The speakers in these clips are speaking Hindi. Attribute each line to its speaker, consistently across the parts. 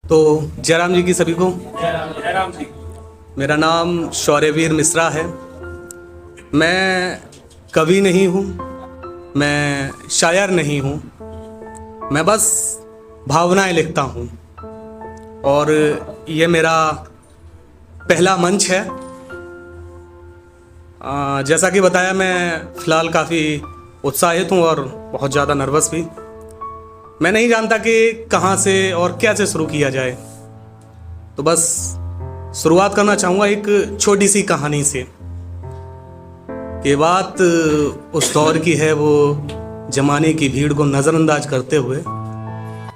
Speaker 1: तो जयराम जी की सभी को।
Speaker 2: जयराम जी।
Speaker 1: मेरा नाम शौर्यवीर मिश्रा है। मैं कवि नहीं हूँ, मैं शायर नहीं हूँ, मैं बस भावनाएं लिखता हूँ। और ये मेरा पहला मंच है। जैसा कि बताया, मैं फ़िलहाल काफ़ी उत्साहित हूँ और बहुत ज़्यादा नर्वस भी। मैं नहीं जानता कि कहाँ से और कैसे शुरू किया जाए, तो बस शुरुआत करना चाहूँगा एक छोटी सी कहानी से। कि बात उस दौर की है, वो जमाने की भीड़ को नज़रअंदाज करते हुए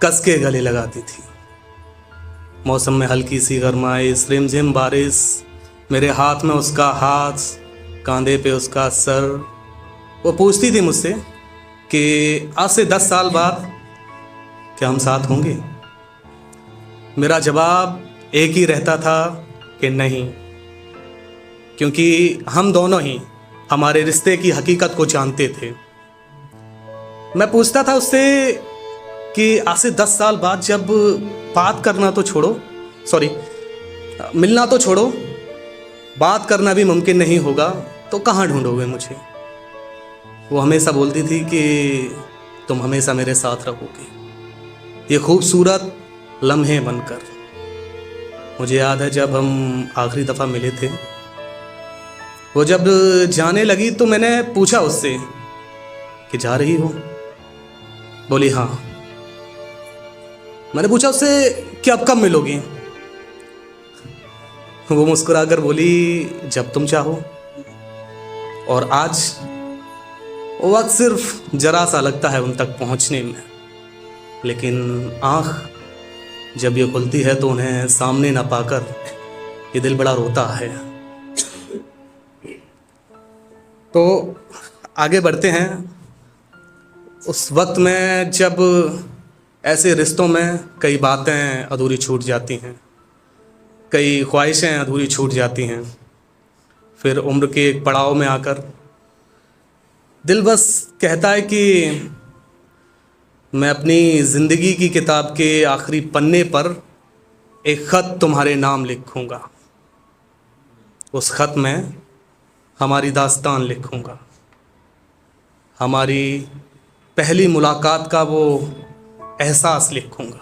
Speaker 1: कस के गले लगाती थी। मौसम में हल्की सी गरमाइश, रिमझिम बारिश, मेरे हाथ में उसका हाथ, कंधे पे उसका सर। वो पूछती थी मुझसे कि आज से 10 साल बाद क्या हम साथ होंगे। मेरा जवाब एक ही रहता था कि नहीं, क्योंकि हम दोनों ही हमारे रिश्ते की हकीकत को जानते थे। मैं पूछता था उससे कि आज से 10 साल बाद जब बात करना तो छोड़ो, मिलना तो छोड़ो, बात करना भी मुमकिन नहीं होगा, तो कहाँ ढूंढोगे मुझे। वो हमेशा बोलती थी कि तुम हमेशा मेरे साथ रहोगे, ये खूबसूरत लम्हे बनकर। मुझे याद है जब हम आखिरी दफ़ा मिले थे, वो जब जाने लगी तो मैंने पूछा उससे कि जा रही हो। बोली हाँ। मैंने पूछा उससे कि अब कब मिलोगी। वो मुस्कुराकर बोली जब तुम चाहो। और आज वो वक्त सिर्फ जरा सा लगता है उन तक पहुंचने में, लेकिन आँख जब ये खुलती है तो उन्हें सामने ना पाकर ये दिल बड़ा रोता है। तो आगे बढ़ते हैं। उस वक्त में जब ऐसे रिश्तों में कई बातें अधूरी छूट जाती हैं, कई ख्वाहिशें अधूरी छूट जाती हैं, फिर उम्र के एक पड़ाव में आकर दिल बस कहता है कि मैं अपनी ज़िंदगी की किताब के आखिरी पन्ने पर एक ख़त तुम्हारे नाम लिखूँगा। उस ख़त में हमारी दास्तान लिखूँगा, हमारी पहली मुलाकात का वो एहसास लिखूँगा,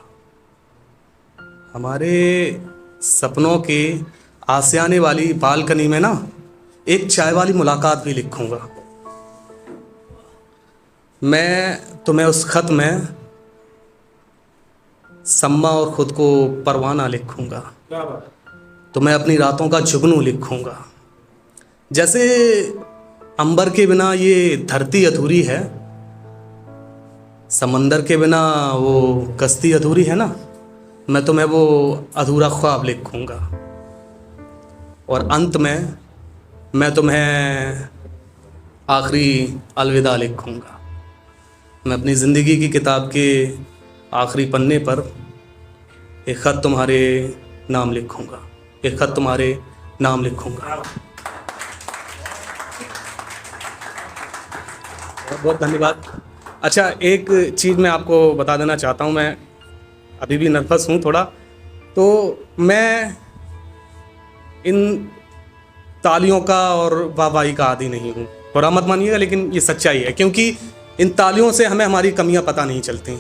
Speaker 1: हमारे सपनों के आशियाने वाली बालकनी में ना एक चाय वाली मुलाकात भी लिखूँगा। मैं तुम्हें उस ख़त में सम्मा और ख़ुद को परवाना लिखूँगा, तुम्हें अपनी रातों का जुगनू लिखूँगा। जैसे अंबर के बिना ये धरती अधूरी है, समंदर के बिना वो कश्ती अधूरी है ना, मैं तुम्हें वो अधूरा ख्वाब लिखूँगा। और अंत में मैं तुम्हें आखिरी अलविदा लिखूँगा। मैं अपनी ज़िंदगी की किताब के आखिरी पन्ने पर एक ख़त तुम्हारे नाम लिखूँगा, एक ख़त तुम्हारे नाम लिखूँगा। बहुत बहुत धन्यवाद। अच्छा, एक चीज़ मैं आपको बता देना चाहता हूँ, मैं अभी भी नर्वस हूँ थोड़ा। तो मैं इन तालियों का और वाहवाही का आदी नहीं हूँ, थोड़ा मत मानिएगा, लेकिन ये सच्चाई है, क्योंकि इन तालियों से हमें हमारी कमियां पता नहीं चलती।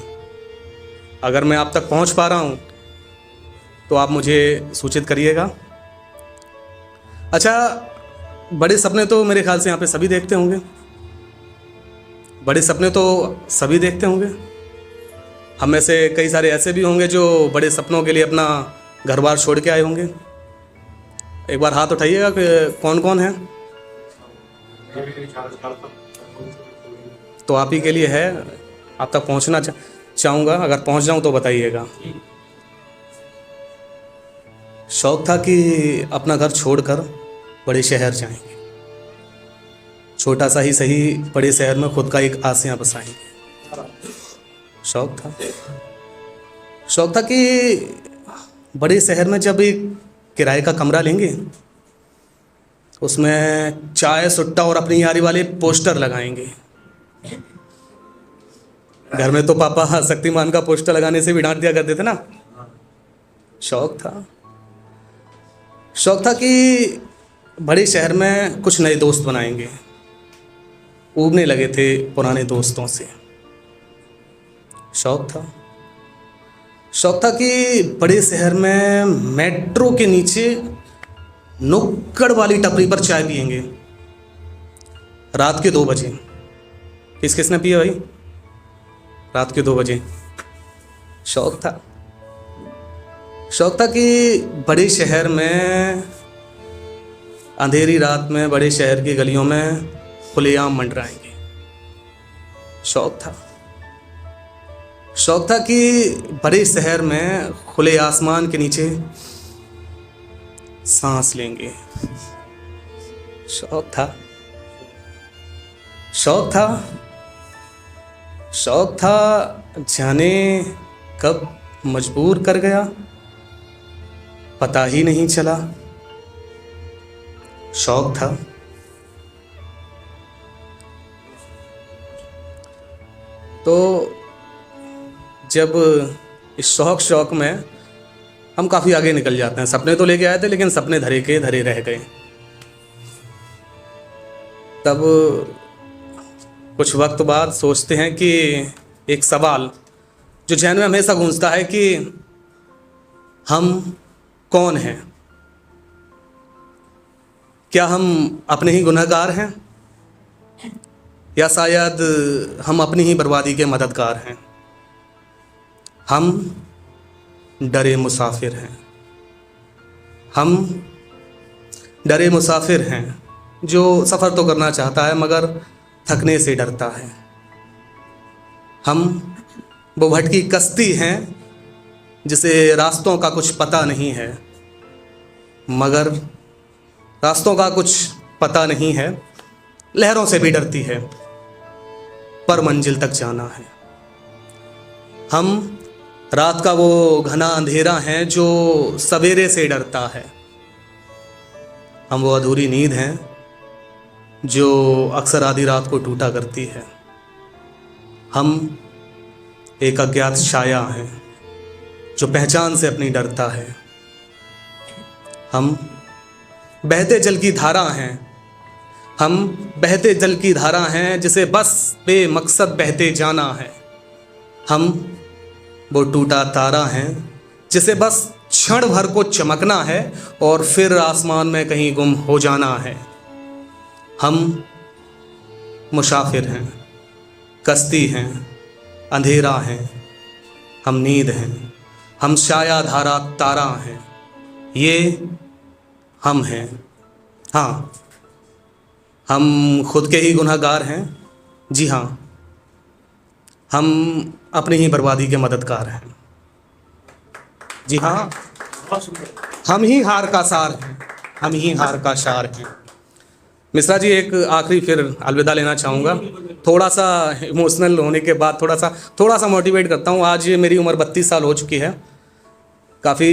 Speaker 1: अगर मैं आप तक पहुंच पा रहा हूं तो आप मुझे सूचित करिएगा। अच्छा, बड़े सपने तो मेरे ख्याल से यहाँ पे सभी देखते होंगे, बड़े सपने तो सभी देखते होंगे। हम में से कई सारे ऐसे भी होंगे जो बड़े सपनों के लिए अपना घर बार छोड़ के आए होंगे। एक बार हाथ उठाइएगा कि कौन कौन है। तो आप ही के लिए है, आप तक पहुंचना चाहूँगा, अगर पहुंच जाऊं तो बताइएगा। शौक था कि अपना घर छोड़कर बड़े शहर जाएंगे, छोटा सा ही सही बड़े शहर में खुद का एक आसियाँ बसाएंगे। शौक था कि बड़े शहर में जब एक किराए का कमरा लेंगे, उसमें चाय सुट्टा और अपनी यारी वाले पोस्टर लगाएंगे। घर में तो पापा शक्तिमान का पोस्टर लगाने से भी डांट दिया करते थे ना। शौक था कि बड़े शहर में कुछ नए दोस्त बनाएंगे। ऊबने लगे थे पुराने दोस्तों से। शौक था कि बड़े शहर में मेट्रो के नीचे नुक्कड़ वाली टपरी पर चाय पिएंगे रात के 2 बजे। किसने पिया भाई? रात के 2 बजे। शौक था कि बड़े शहर में अंधेरी रात में बड़े शहर की गलियों में खुलेआम मंडराएंगे। शौक था कि बड़े शहर में खुले आसमान के नीचे सांस लेंगे। शौक था जाने कब मजबूर कर गया, पता ही नहीं चला। शौक था। तो जब इस शौक में हम काफ़ी आगे निकल जाते हैं। सपने तो लेके आए थे लेकिन सपने धरे के धरे रह गए। तब कुछ वक्त बाद सोचते हैं कि एक सवाल जो जहन में हमेशा गूंजता है कि हम कौन हैं? क्या हम अपने ही गुनहगार हैं या शायद हम अपनी ही बर्बादी के मददगार हैं? हम डरे मुसाफिर हैं जो सफ़र तो करना चाहता है मगर थकने से डरता है। हम वो भटकी कश्ती हैं जिसे रास्तों का कुछ पता नहीं है, मगर रास्तों का कुछ पता नहीं है, लहरों से भी डरती है, पर मंजिल तक जाना है। हम रात का वो घना अंधेरा है जो सवेरे से डरता है। हम वो अधूरी नींद हैं जो अक्सर आधी रात को टूटा करती है। हम एक अज्ञात साया हैं जो पहचान से अपनी डरता है। हम बहते जल की धारा हैं जिसे बस बेमकसद बहते जाना है। हम वो टूटा तारा हैं जिसे बस क्षण भर को चमकना है और फिर आसमान में कहीं गुम हो जाना है। हम मुसाफिर हैं, कश्ती हैं, अंधेरा हैं, हम नींद हैं, हम छाया धारा तारा हैं, ये हम हैं। हाँ, हम खुद के ही गुनहगार हैं। जी हाँ, हम अपनी ही बर्बादी के मददगार हैं। जी हाँ, हम ही हार का सार हैं। मिश्रा जी, एक आखिरी फिर अलविदा लेना चाहूँगा। थोड़ा सा इमोशनल होने के बाद थोड़ा सा मोटिवेट करता हूँ। आज मेरी उम्र 32 साल हो चुकी है। काफ़ी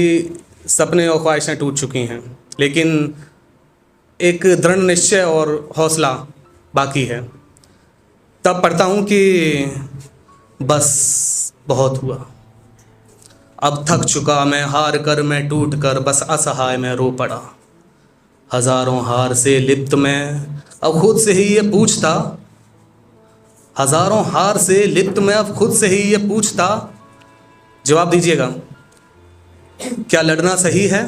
Speaker 1: सपने और ख्वाहिशें टूट चुकी हैं, लेकिन एक दृढ़ निश्चय और हौसला बाकी है। तब पढ़ता हूँ कि बस बहुत हुआ, अब थक चुका मैं, हार कर मैं टूट कर, बस असहाय मैं रो पड़ा। हजारों हार से लिप्त मैं अब खुद से ही ये पूछता, हजारों हार से लिप्त मैं अब खुद से ही ये पूछता। जवाब दीजिएगा, क्या लड़ना सही है?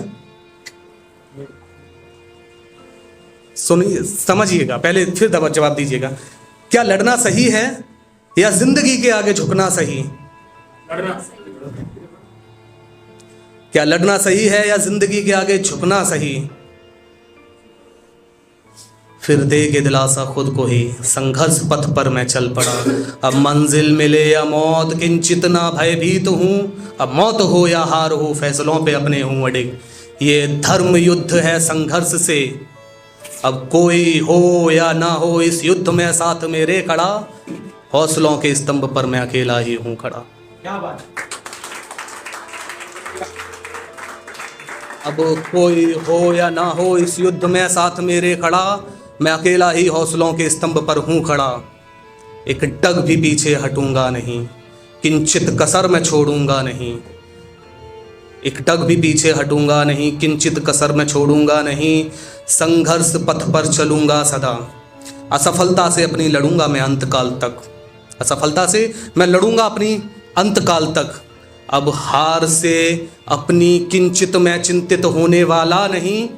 Speaker 1: सुनिए, समझिएगा, पहले फिर जवाब दीजिएगा। क्या लड़ना सही है या जिंदगी के आगे झुकना सही? क्या लड़ना सही है या जिंदगी के आगे झुकना सही? फिर दे के दिलासा खुद को ही, संघर्ष पथ पर मैं चल पड़ा। अब मंजिल मिले या मौत किंचित ना भयभीत हूँ, अब मौत हो या हार हो फैसलों पे अपने हूँ अडिग। ये धर्म युद्ध है संघर्ष से, अब कोई हो या ना हो इस युद्ध में साथ मेरे खड़ा। हौसलों के स्तंभ पर मैं अकेला ही हूँ खड़ा। क्या बात है। अब कोई हो या ना हो इस युद्ध में साथ मेरे खड़ा, मैं अकेला ही हौसलों के स्तंभ पर हूँ खड़ा। एक डग भी पीछे हटूंगा नहीं, किंचित कसर मैं छोड़ूंगा नहीं। एक टक भी पीछे हटूंगा नहीं, किंचित कसर मैं छोड़ूंगा नहीं, संघर्ष पथ पर चलूंगा सदा, असफलता से अपनी लड़ूंगा मैं अंतकाल तक, असफलता से मैं लड़ूंगा अपनी अंतकाल तक। अब हार से अपनी किंचित मैं चिंतित होने वाला नहीं,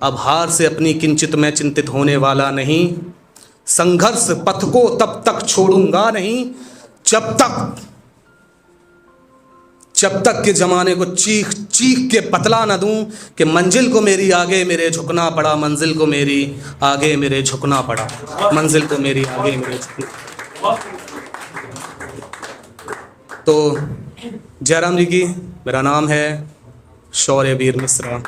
Speaker 1: अब हार से अपनी किंचित मैं चिंतित होने वाला नहीं, संघर्ष पथ को तब तक छोड़ूंगा नहीं जब तक के जमाने को चीख चीख के पतला न दूं कि मंजिल को मेरी आगे मेरे झुकना पड़ा, मंजिल को मेरी आगे मेरे झुकना पड़ा, मंजिल को मेरी आगे मेरे झुकना। तो जयराम जी की, मेरा नाम है शौर्यवीर मिश्रा।